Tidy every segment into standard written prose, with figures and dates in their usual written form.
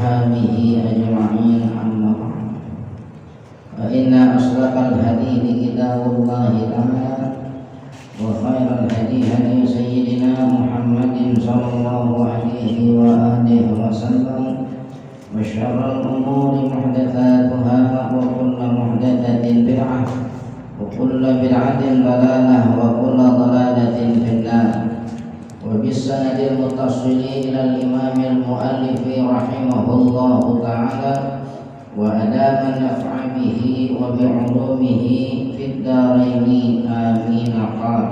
وأصحابه أجمعين أما بعد فإن أصدق الحديث كتاب الله تعالى وخير الهدي هدي سيدنا محمد صلى الله عليه وآله وسلم وشر الأمور محدثاتها وكل محدثة بدعة وكل بدعة ضلالة وكل ضلالة في النار. وبالسند المتصل إلى الإمام المؤلف رحمه الله تعالى وأدام النفع به وبعلومه في الدارين آمين. قال: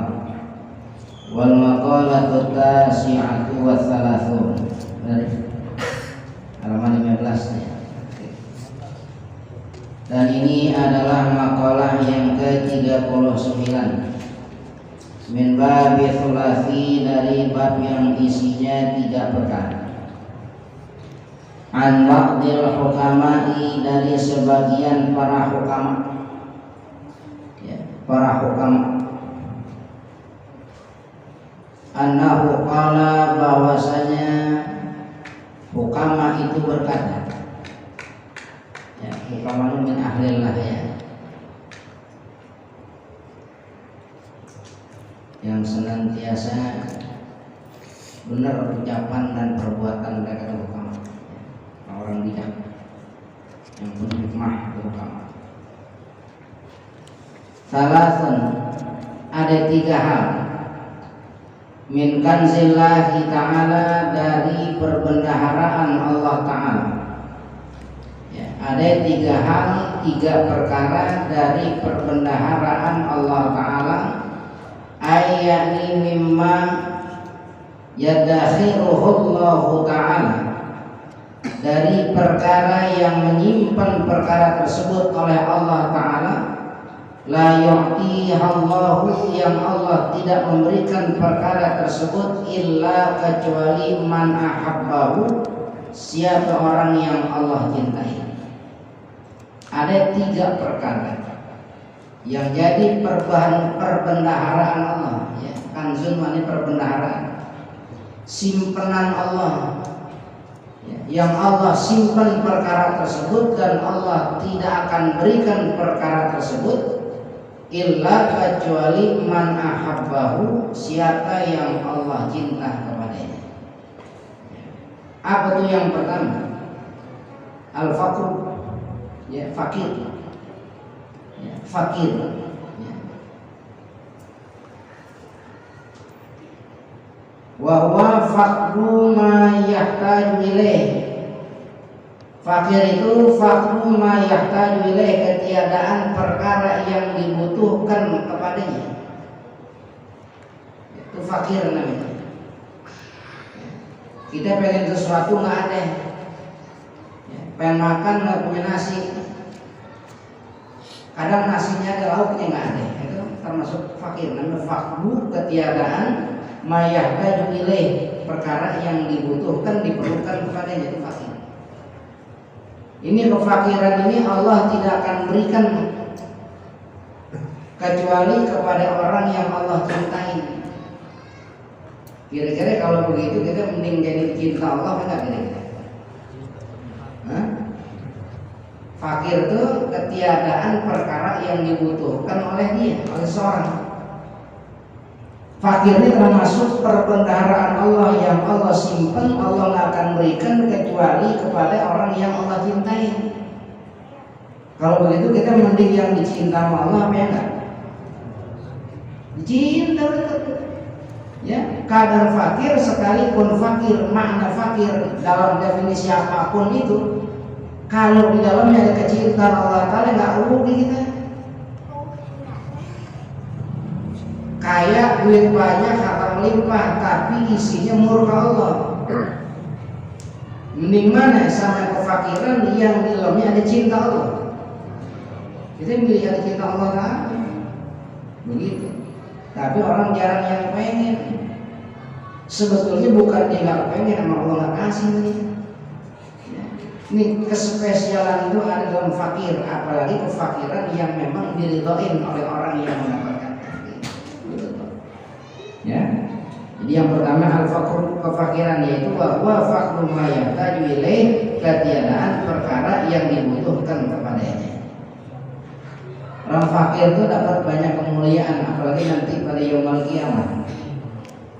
والمقالة التاسعة والثلاثون. Halaman 15 ya. Dan ini adalah makalah yang ke-39 min babi thulathi, dari bab yang isinya 3 perkara. An ba'dil hukama'i, dari sebagian para hukama ya, para hukama. Annahu qala, bahwasanya hukama itu berkata, ya, hukama min ahlillah ya, yang senantiasa benar ucapan dan perbuatan mereka itu hukama, ya, orang bijak yang punya hikmah itu hukama. Salasun, ada 3 hal. Min kanzillahi ta'ala, dari perbendaharaan Allah ta'ala ya, ada 3 hal, 3 perkara dari perbendaharaan Allah ta'ala. Ayani mimma yadakhiruhu Allah ta'ala, dari perkara yang menyimpan perkara tersebut oleh Allah ta'ala. La yu'tihallahu, yang Allah tidak memberikan perkara tersebut illa kecuali man ahabbahu, siapa orang yang Allah cintai. Ada 3 perkara yang jadi perbendaharaan Allah ya. Kanzun maknanya perbendaharaan, simpenan Allah ya, yang Allah simpan perkara tersebut dan Allah tidak akan berikan perkara tersebut illa kecuali man ahabbahu, siapa yang Allah cinta kepadanya. Apa itu yang pertama? Al-faqr ya, fakir ya, fakir ya. Wa huwa faqru ma yahtaju ilaih. Fakir itu faqru ma yahtaju ilaih, ketiadaan perkara yang dibutuhkan kepadanya. Itu fakir namanya. Kita pengen sesuatu nggak ada, pengen makan nggak punya nasi. Kadang nasinya ada, lauknya nggak ada. Itu termasuk fakir. Namanya faqru, ketiadaan ma yahtaju ilaih, perkara yang dibutuhkan, diperlukan kepadanya, itu fakir. Ini kefakiran ini Allah tidak akan berikan kecuali kepada orang yang Allah cintai. Kira-kira kalau begitu kita mending jadi cinta Allah enggak kira-kira? Fakir itu ketiadaan perkara yang dibutuhkan oleh dia, oleh seorang. Fakir ini termasuk perbendaharaan Allah yang Allah simpan, Allah nggak akan berikan kecuali kepada orang yang Allah cintai. Kalau begitu kita mending yang dicinta Allah apa ya enggak? Dicinta betul. Ya, kadar fakir sekalipun fakir, makna fakir dalam definisi apapun itu, kalau di dalamnya ada kecintaan Allah Ta'ala nggak rugi kita. Kaya, duit banyak, harta melimpah, tapi isinya murka Allah. Mending mana sama kefakiran yang di dalamnya ada cinta Allah. Kita milih ada cinta Allah kan? Begitu. Tapi orang jarang yang pengen. Sebetulnya bukan dia nggak pengen, emang Allah nggak kasih nih. Ini kespesialan itu ada dalam fakir, apalagi kefakiran yang memang diridhoin oleh orang yang mendapatkan. Ya, jadi yang pertama al-faqr, kefakiran yaitu wa faqru ma yahtaju ilaih, ketiadaan perkara yang dibutuhkan kepadanya. Orang fakir itu dapat banyak kemuliaan, apalagi nanti pada yaumul kiamat.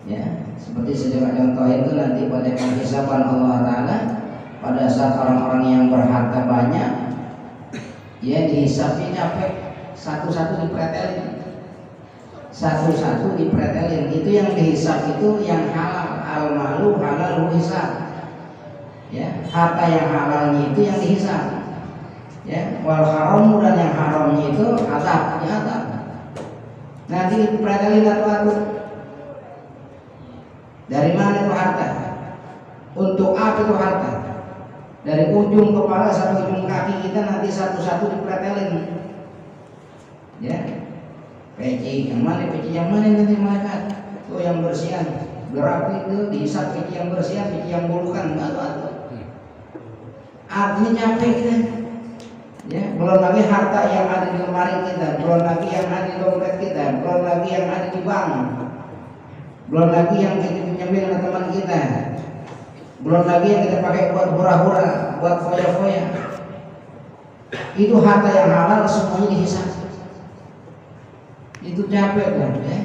Ya, seperti sejak contoh itu nanti pada penghisaban Allah Ta'ala, pada saat orang-orang yang berharta banyak, ya dihisapnya capek, satu-satu dipretelin, satu-satu dipretelin. Itu yang dihisap itu yang halal, al-malu halal hisab. Ya, harta yang halalnya itu yang dihisap. Ya, wal haram, dan yang haramnya itu azab, azab. Nanti dipretelin satu-satu. Dari mana itu harta? Untuk apa itu harta? Dari ujung kepala sampai ujung kaki kita nanti satu-satu dipretelin. Ya, peci yang mana? Peci yang mana nanti malaikat? Tuh yang bersihan, berapi itu dihisap peci yang bersihan, peci yang bulukan, atau artinya capek kita. Ya, belum lagi harta yang ada di lemari kita, belum lagi yang ada di dompet kita, belum lagi yang ada di bank, belum lagi yang kita pinjamin sama teman kita, belum lagi yang kita pakai buat hura-hura, buat foya-foya. Itu harta yang halal semuanya dihisap. Itu capek kan, ya.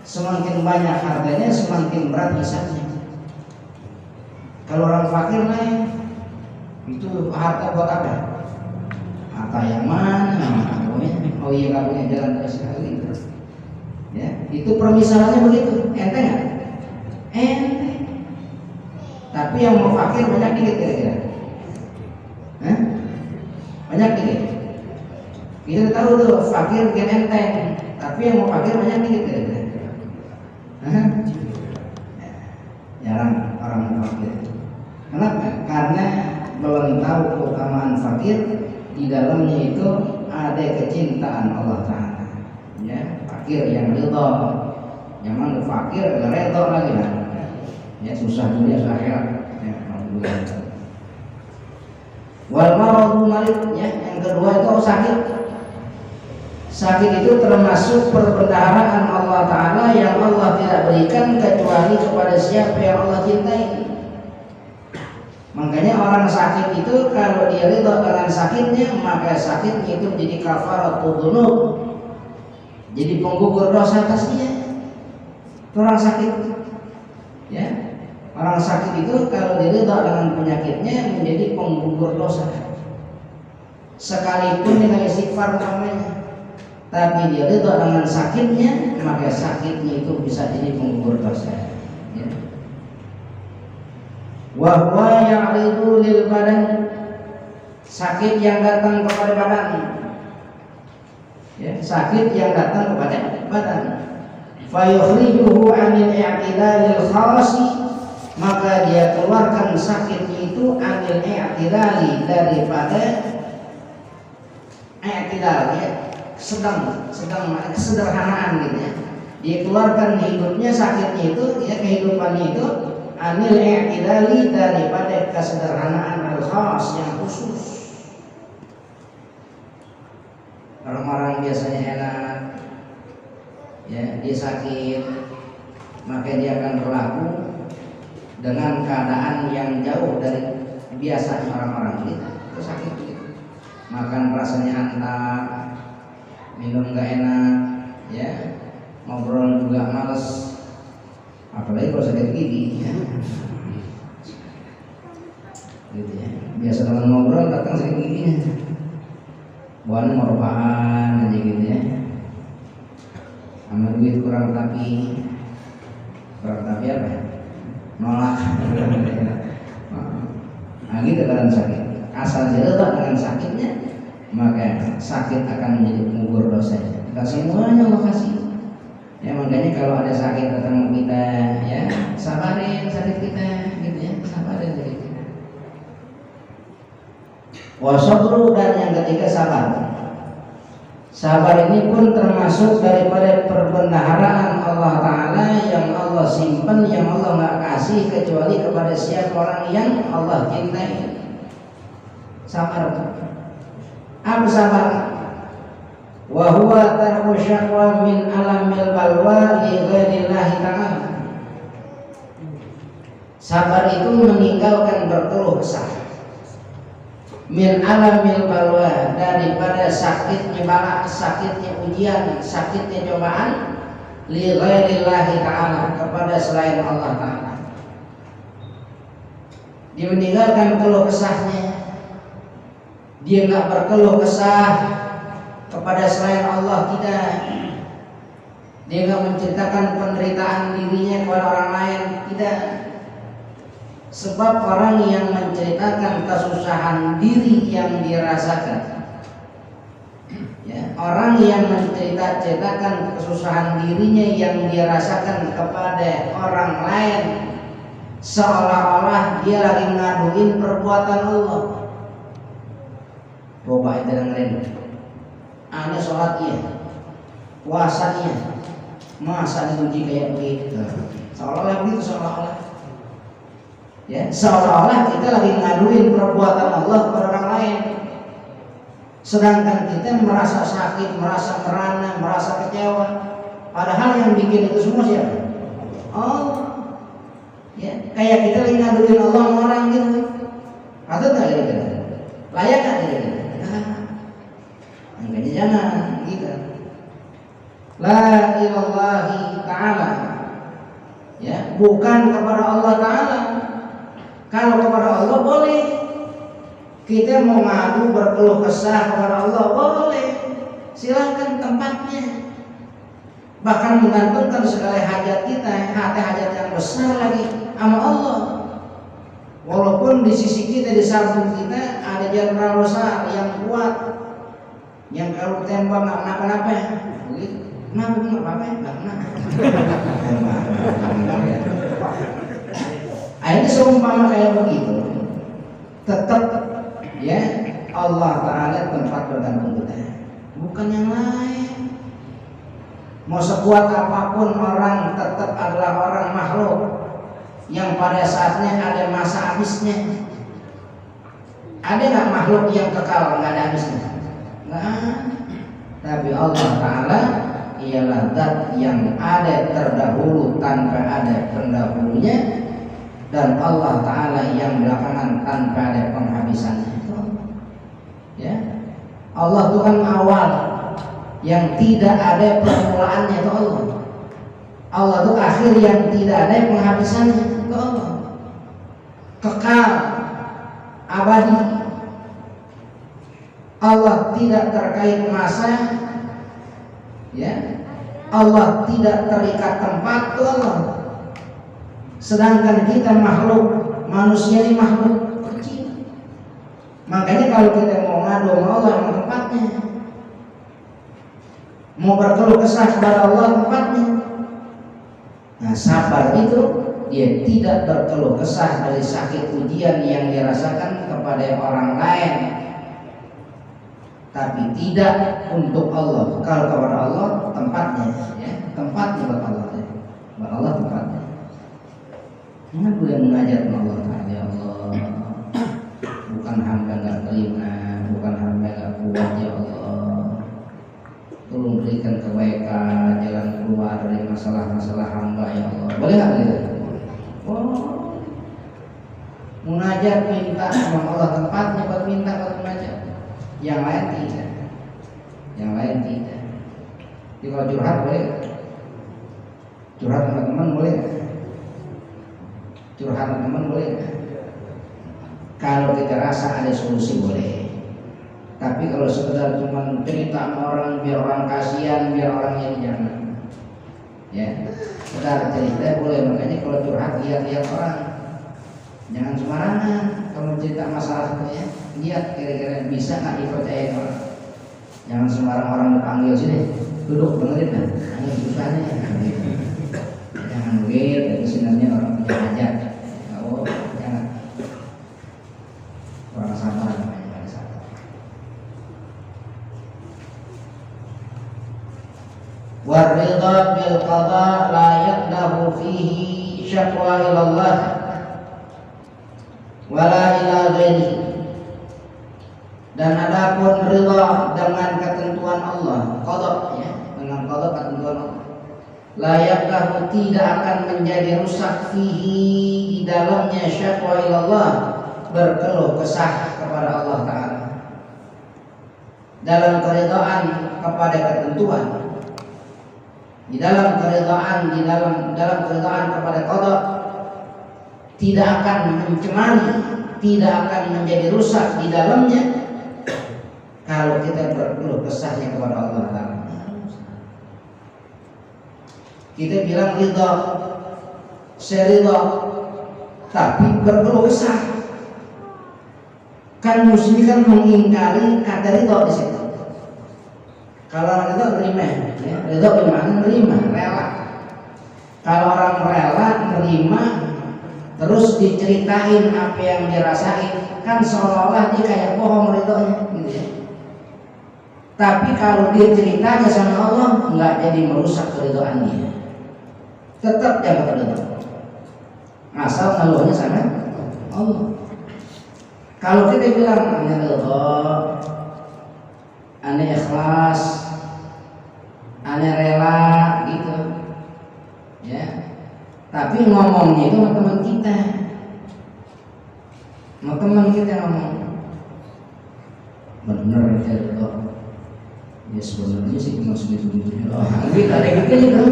Semakin banyak hartanya, semakin berat hisapnya. Kalau orang fakir lain, itu harta buat apa? Harta yang mana? Oh iya, nggak punya jalan sekali. Ya, itu permisalannya begitu. Ente nggak? Ente. Tapi yang mau fakir banyak dikit kira-kira. Hah? Banyak dikit. Kita tahu tuh fakir bukan enteng. Tapi yang mau fakir banyak dikit kira-kira. Hah? Jarang orang fakir. Kenapa? Karena belum tahu keutamaan fakir. Di dalamnya itu ada kecintaan Allah Ta'ala. Ya, fakir yang ridha. Jangan fakir gak ridha lagi lah. Ya, susah dunia akhirat. Ya, alhamdulillah. Wal maradu marid, ya, yang kedua itu sakit. Sakit itu termasuk perbendaharaan Allah Ta'ala yang Allah tidak berikan kecuali kepada siapa yang Allah cintai. Makanya orang sakit itu kalau dia ridha dengan sakitnya, maka sakitnya itu menjadi kafaratul dzunub, jadi penggugur dosa atas dia. Itu orang sakit. Ya, orang sakit itu kalau dia ridha dengan penyakitnya menjadi penggugur dosa. Sekalipun dengan istighfar namanya, tapi dia ridha dengan sakitnya, maka sakitnya itu bisa jadi penggugur dosa. Ya. Wa huwa ya'ridu lil badan, sakit yang datang kepada badan. Ya, sakit yang datang kepada badan. Fa yukhrijuhu 'anil i'tidalil khasi, maka dia keluarkan sakitnya itu 'anil i'tidali, daripada i'tidal, ya, sedang kesederhanaan gitu ya. Dia keluarkan hidupnya, sakitnya itu, ya, kehidupannya itu anil i'tidali, daripada kesederhanaan al-khas yang khusus. Orang-orang biasanya enak, ya, dia sakit, maka dia akan berlaku dengan keadaan yang jauh dari biasa orang-orang kita. Itu sakit gitu. Makan rasanya antar, minum gak enak, ya, ngobrol juga males. Apalagi kalau sakit gigi, ya. Gitu ya. Biasa teman ngobrol, datang sakit giginya, bukan merupakan aja gitu ya. Sama duit kurang tapi apa? Nolak. Nah gitu kan sakit. Asal dia letak dengan sakitnya, maka sakit akan menjadi penggugur dosanya. Kita semuanya Allah kasih. Ya, makanya kalau ada sakit datang ke kita, ya, sabarin sakit kita, gitu ya, sabarin sakit kita. Wasabru, dan yang ketiga sabar. Sabar ini pun termasuk daripada perbendaharaan Allah Ta'ala yang Allah simpan, yang Allah nggak kasih kecuali kepada siapa orang yang Allah cintai. Sabar. Apa sabar? Wa huwa tarku syaqwa min alamil balwa li ghairillahi ta'ala. Sabar itu meninggalkan berkeluh kesah. Min alamil balwa, daripada sakitnya bala, sakitnya ujian, sakitnya cobaan, li ghairillahi ta'ala, kepada selain Allah Ta'ala. Dia meninggalkan keluh kesahnya, dia nggak berkeluh kesah kepada selain Allah, tidak. Dia nggak menceritakan penderitaan dirinya kepada orang lain, tidak. Sebab orang yang menceritakan kesusahan diri yang dirasakan, ya, orang yang menceritakan kesusahan dirinya yang dirasakan kepada orang lain, seolah-olah dia lagi ngaduin perbuatan Allah. Coba itu dengerin, aneh sholatnya, puasanya, masa diuji kayak begitu, seolah-olah begitu, seolah-olah. Ya, seolah-olah kita lagi ngaduin perbuatan Allah kepada orang lain, sedangkan kita merasa sakit, merasa merana, merasa kecewa. Padahal yang bikin itu semua siapa? Allah. Ya, kayak kita lagi ngaduin Allah sama orang gitu. Patut nggak kira-kira? Layak nggak kira-kira? Makanya jangan gitu. La ilallahi ta'ala, ya, bukan kepada Allah Ta'ala. Kalau kepada Allah boleh, kita mau ngadu berkeluh kesah kepada Allah boleh, silakan tempatnya. Bahkan menggantungkan segala hajat kita, hajat yang besar lagi sama Allah. Walaupun di sisi kita, di samping kita ada jenderal besar yang kuat, yang kalau tembak nggak kenapa-napa, begitu. Kenapa apa-apa? Nggak kena. Ini seumpama kayak begitu, tetap ya Allah Ta'ala tempat bergantung kita, bukan yang lain. Mau sekuat apapun orang, tetap adalah orang makhluk yang pada saatnya ada masa habisnya. Ada nggak makhluk yang kekal nggak ada habisnya? Nggak. Tapi Allah Ta'ala ialah zat yang ada terdahulu tanpa ada pendahulunya, dan Allah Ta'ala yang belakangan tanpa ada penghabisannya. Ya, Allah Tuhan awal yang tidak ada permulaannya, itu Allah. Allah itu akhir yang tidak ada penghabisannya, itu Allah. Kekal, abadi. Allah tidak terkait masa, ya. Allah tidak terikat tempat, itu Allah. Sedangkan kita makhluk, manusia ini makhluk kecil. Makanya kalau kita mau ngadu sama Allah, sama tempatnya. Mau berkeluh kesah kepada Allah, tempatnya. Nah, sabar itu dia tidak berkeluh kesah dari sakit ujian yang dirasakan kepada orang lain, tapi tidak untuk Allah. Kalau kepada Allah, tempatnya, ya, tempatnya buat Allah, ya. Buat Allah tempatnya. Aku yang mengajar Allah Ta'ala, ya Allah, bukan hamba gak terima, bukan hamba gak kuat, ya Allah. Tolong berikan kebaikan, jalan keluar dari masalah-masalah hamba, ya Allah. Boleh gak begitu? Oh, munajat minta sama Allah tempatnya buat minta kalau munajat. Yang lain tidak. Yang lain tidak. Jadi kalau curhat boleh? Curhat sama teman boleh? Curhat teman boleh nggak? Kalau kita rasa ada solusi boleh. Tapi kalau sekedar cuma cerita sama orang biar orang kasihan, biar orangnya jangan. Ya, sekedar cerita boleh. Makanya kalau curhat lihat-lihat orang, jangan sembarangan. Kalau cerita masalah itu ya, lihat kira-kira bisa nggak dipercaya orang. Jangan sembarang orang dipanggil sini, duduk dengerin kan. Ini susah nih. Jangan begitu. Itu sebenarnya orang punya hajat. Oh, jangan. Orang sabar namanya, sabar. Waridha bil qada la yaqdahu fihi syakwa ila Allah wala ila ghairi. Dan adapun ridha dengan ketentuan Allah, qada, ya, dengan qada ketentuan Allah, layaklah tidak akan menjadi rusak fihi di dalamnya syakwa ilallah, berkeluh kesah kepada Allah Ta'ala dalam keridhaan kepada ketentuan, di dalam keridhaan keridhaan kepada qada, tidak akan mencemari, tidak akan menjadi rusak di dalamnya kalau kita berkeluh kesahnya kepada Allah Ta'ala. Kita bilang ridha, saya ridha, tapi berkeluh kesah. Kan muslim kan mengingkari kata ridha di situ. Kalau ridha terima, ya. Ridha bermakna menerima, rela. Kalau orang rela menerima, terus diceritain apa yang dirasain, kan seolah-olah dia kayak bohong ridhonya, gitu ya. Tapi kalau dia ceritanya sama Allah, nggak jadi merusak keridhaan dia. Tetap jaga ridha, asal ngeluhnya sama Allah. Kalau kita bilang ane ridha, ane ikhlas, ane rela gitu, ya. Tapi ngomongnya itu sama teman kita, sama teman kita ngomong, bener ya ridha. Ya sebenarnya sih cuma segitu-segitu doang. Gitu ada gitu.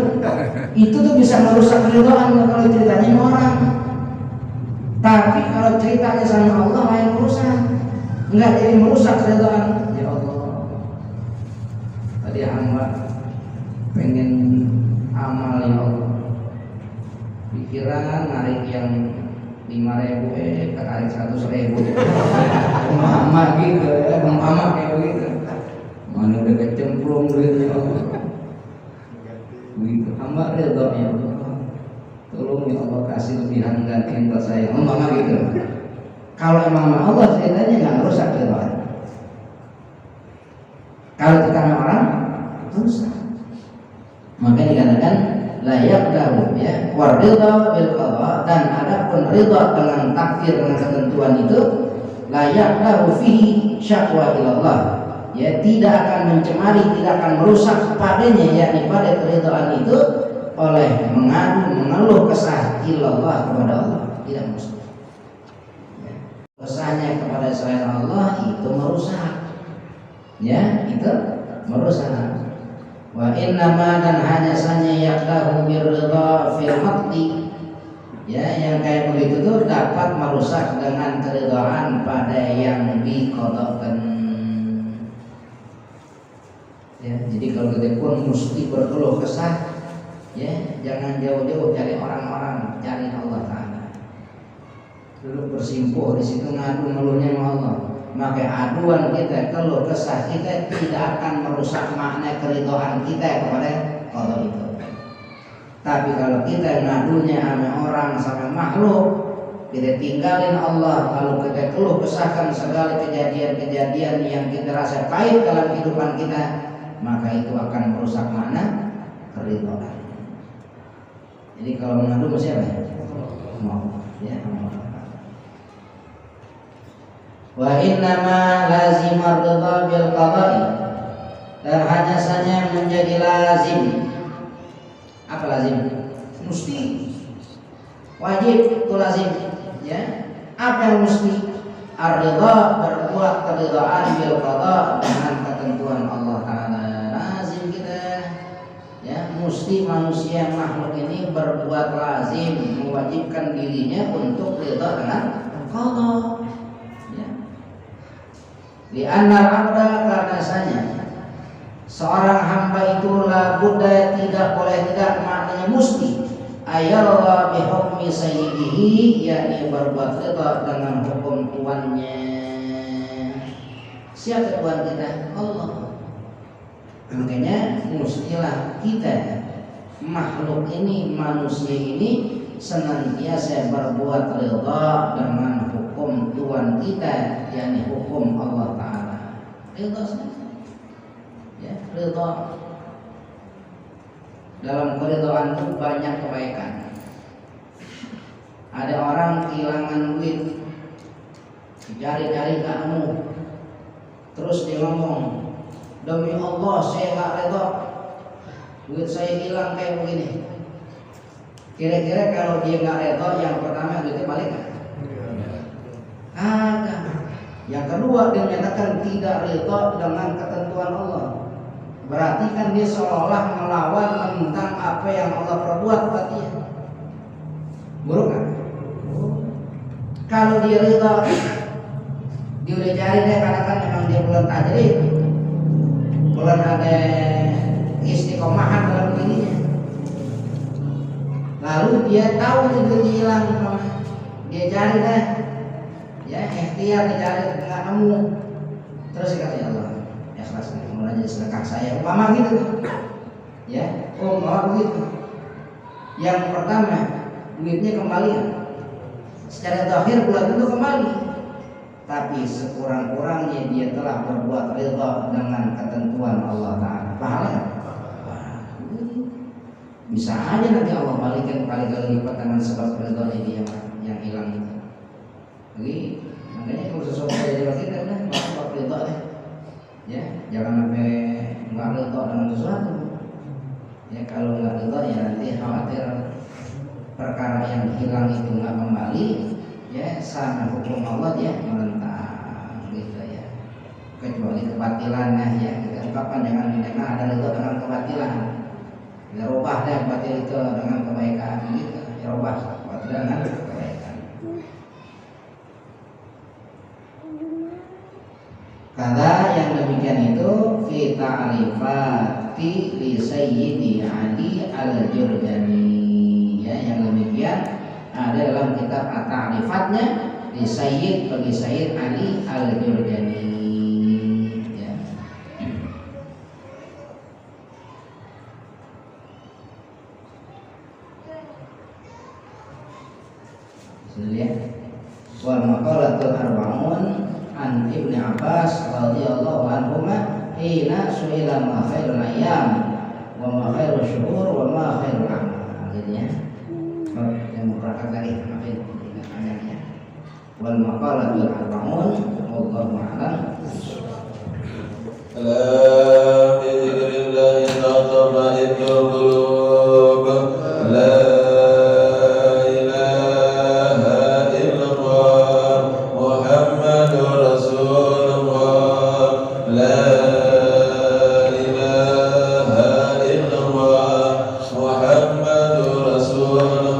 Itu tuh bisa merusak keridhaan kalau ceritanya sama orang. Tapi kalau ceritanya sama Allah lain urusan, enggak jadi merusak keridhaan. Ya Allah, tadi hamba pengen amal ya Allah, pikiran narik yang 5.000 tarik 100.000, umpama gitu ya, umpama kayak begitu. Mana udah kecemplung duitnya Allah. Begitu hamba ridha ya Allah, tolong ya Allah kasih lebihan gantiin buat saya, umpama gitu. Kalau emang Allah ceritanya nggak merusak ridha. Kalau kita sama orang rusak. Maka dikatakan layak dahu ya, waridha bil qada, dan adapun ridha dengan takdir dengan ketentuan itu layak dahu fihi syakwa ilallah. Ya, tidak akan mencemari, tidak akan merusak padanya, yakni pada keridhaan itu oleh mengadu, mengeluh kesah ilallah kepada Allah, tidak merusak. Ya. Kesahnya kepada selain Allah itu merusak, ya itu merusak. Wa innama, dan hanya saja yakdahu birridha fil maqdi, ya yang kayak begitu tuh dapat merusak dengan keridhaan pada yang diqadakan. Ya, jadi kalau kita pun mesti berkeluh kesah, ya jangan jauh-jauh cari orang-orang, cari Allah Ta'ala. Dulu bersimpuh di situ ngadu ngeluhnya sama Allah. Maka aduan kita, keluh kesah kita tidak akan merusak makna keridhaan kita kepada Allah itu. Tapi kalau kita ngadunya sama orang, sama makhluk, kita tinggalin Allah, lalu kita keluh kesahkan segala kejadian-kejadian yang kita rasa pahit dalam kehidupan kita, maka itu akan merusak makna keridhaan. Jadi kalau mengadu mesti apa? Mau, ya. Wa innama lazimar ridha bil qada'i, dan hanya saja menjadi lazim. Apa lazim? Mesti, wajib itu lazim, ya. Apa yang mesti? Ar-ridha, berbuat keridhaan bil qada, dengan ketentuan Allah Ta'ala. Mesti manusia makhluk ini berbuat lazim, mewajibkan dirinya untuk ridha dengan qada. Ya. Di annal abda, karena saja seorang hamba itu la budda, tidak boleh tidak, maknanya mesti ayallah bi hukmi sayyidihi, yakni berbuat ridha dengan hukum tuannya. Siapa Tuhan kita? Allah. Makanya mestilah kita makhluk ini, manusia ini senantiasa berbuat ridha dengan hukum Tuhan kita, yakni hukum Allah Ta'ala. Ridha saja, ya, ridha. Dalam keridhaan itu banyak kebaikan. Ada orang kehilangan duit, cari-cari kamu, terus dia ngomong, demi Allah saya nggak ridha, duit saya hilang kayak begini. Kira-kira kalau dia nggak reda, yang pertama duitnya balik nggak? Ada. Yang kedua dia menyatakan tidak reda dengan ketentuan Allah. Berarti kan dia seolah melawan tentang apa yang Allah perbuat buat dia. Buruk kan? Kalau dia reda, dia udah cari deh, karena kan memang dia bulan tajrid, bulan ada istiqomahan dalam dirinya. Lalu dia tahu itu hilang, dia cari deh, ya ikhtiar dicari nggak nemu. Terus kata ya Allah, ya kelas mulai jadi sedekah saya, mama gitu, ya, mama begitu. Yang pertama duitnya kembali, secara terakhir bulan itu kembali. Tapi sekurang-kurangnya dia telah berbuat ridha dengan ketentuan Allah Ta'ala. Pahala bisa aja nanti Allah balikin kali-kali lipat dengan sebab ridha ini yang hilang itu. Jadi makanya kalau sesuatu dari kita udah sebab ridha deh. Ya, jangan sampai nggak ridha dengan sesuatu. Ya kalau nggak ridha ya nanti khawatir perkara yang hilang itu nggak kembali. Ya, sama hukum Allah dia menentang gitu ya. Kecuali kebatilannya ya, kita ungkapkan jangan ada itu dengan kebatilan. Ya rubah deh batil itu dengan kebaikan gitu. Ya rubah kebatilan dengan kebaikan. Kata yang demikian itu kita alifati li Sayyidi Ali al-Jurjani. Ya, yang demikian ada dalam kitab at-ta'rifatnya di Sayyid bagi Sayyid Ali al-Jurjani ya. Sudah wal maqalatul arba'un an Ibnu Abbas radhiyallahu anhuma hina su'ila ma khairul ayyam wa ma khairul syuhur wa ma khairul a'mal gitu ya. Yang berangkat lagi maafin ingat ayatnya. Wal maqalatul arba'un wallahu a'lam. La bi dzikrillahi tatma'innul qulub. La ilaha illallah Muhammadur Rasulullah. La ilaha illallah Muhammadur Rasulullah.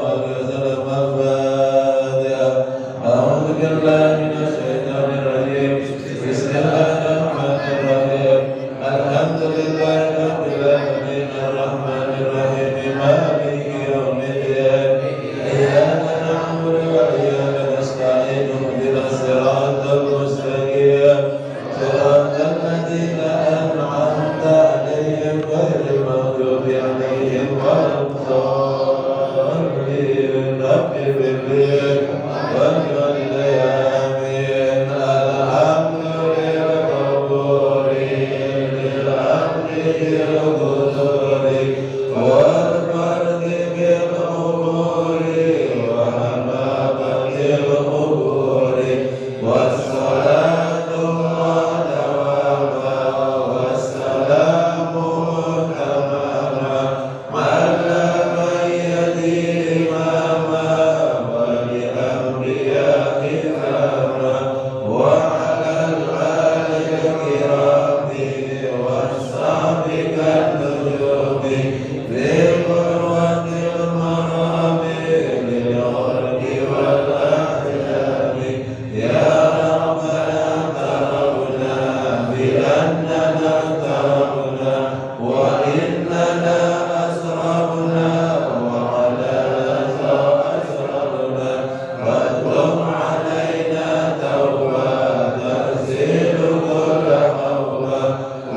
عليه وسلم الفاتحة. أعوذ بالله من الشيطان الرجيم. بسم الله الرحمن الرحيم. الحمد لله رب العالمين الرحمن الرحيم مالك يوم الدين. إياك نعبد وإياك نستعين اهدنا الصراط المستقيم صراط الذين أنعمت عليهم غير المغضوب عليهم ولا الضالين. رب اغفر لي ولوالدي آمين. الحمد للغفور للعبد بالقدور والفرد بالأمور والمرض بالقبور والصلاة والدوام والسلام تماما على من يلي إماما ولأنبياء كراما وعلى الآل الكرام والصحب كالنجوم بالقرة المرام للغرب والأحلام. يا ربنا تركنا بأننا تركنا وإننا أسرفنا وعلى أسرفنا فاتم علينا توبة تغسل كل حوبة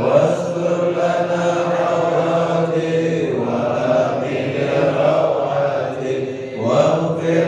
واستر لنا عوراتي وآمن روعاتي واغفر